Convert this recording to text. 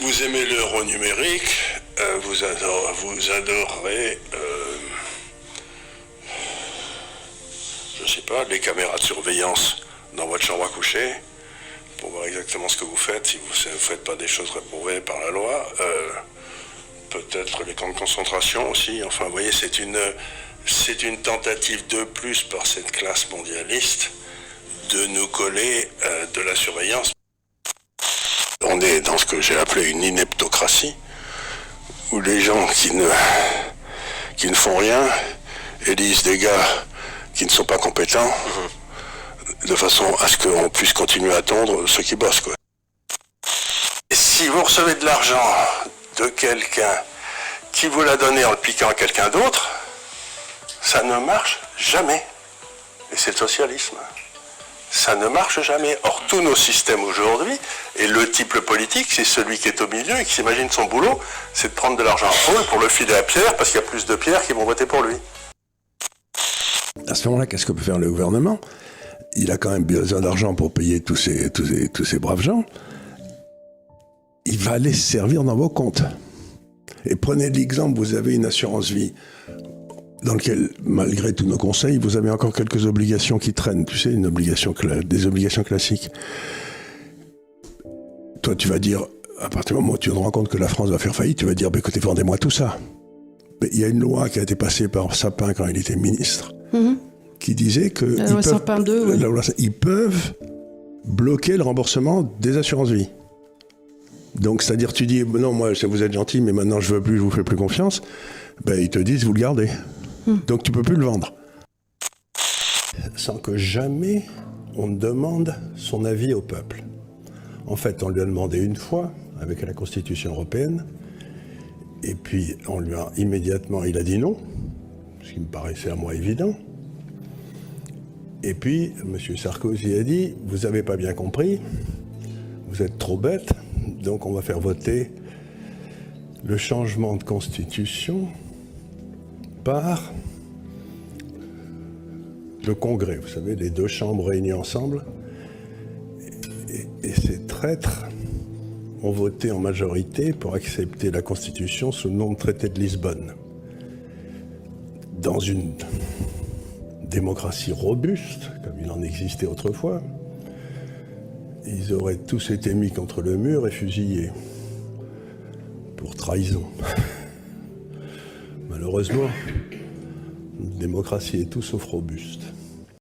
Vous aimez l'euro numérique, vous adorerez, je sais pas, les caméras de surveillance dans votre chambre à coucher, pour voir exactement ce que vous faites, si vous ne faites pas des choses réprouvées par la loi. Peut-être les camps de concentration aussi. Enfin, vous voyez, c'est une tentative de plus par cette classe mondialiste de nous coller de la surveillance. On est dans ce que j'ai appelé une ineptocratie, où les gens qui ne font rien élisent des gars qui ne sont pas compétents, de façon à ce qu'on puisse continuer à attendre ceux qui bossent, quoi. Et si vous recevez de l'argent de quelqu'un qui vous l'a donné en le piquant à quelqu'un d'autre, ça ne marche jamais. Et c'est le socialisme. Ça ne marche jamais. Or, tous nos systèmes aujourd'hui, et le type politique, c'est celui qui est au milieu et qui s'imagine son boulot, c'est de prendre de l'argent à Paul pour le filer à Pierre, parce qu'il y a plus de Pierre qui vont voter pour lui. À ce moment-là, qu'est-ce que peut faire le gouvernement ? Il a quand même besoin d'argent pour payer tous ces braves gens. Il va aller se servir dans vos comptes. Et prenez l'exemple, vous avez une assurance vie dans laquelle, malgré tous nos conseils, vous avez encore quelques obligations qui traînent. Tu sais, des obligations classiques. Toi, tu vas dire, à partir du moment où tu te rends compte que la France va faire faillite, tu vas dire, bah, écoutez, vendez-moi tout ça. Mais il y a une loi qui a été passée par Sapin quand il était ministre, qui disait que ils peuvent bloquer le remboursement des assurances vie. Donc, c'est-à-dire, tu dis, non, moi, vous êtes gentil, mais maintenant, je veux plus, je vous fais plus confiance. Ben, ils te disent, vous le gardez. Donc, tu peux plus le vendre. Sans que jamais on demande son avis au peuple. En fait, on lui a demandé une fois, avec la Constitution européenne, et puis, on lui a immédiatement, il a dit non, ce qui me paraissait à moi évident. Et puis, M. Sarkozy a dit, vous n'avez pas bien compris, vous êtes trop bête, donc on va faire voter le changement de constitution par le Congrès. Vous savez, les deux chambres réunies ensemble. Et ces traîtres ont voté en majorité pour accepter la Constitution sous le nom de traité de Lisbonne. Dans une démocratie robuste, comme il en existait autrefois, ils auraient tous été mis contre le mur et fusillés pour trahison. Malheureusement, la démocratie est tout sauf robuste.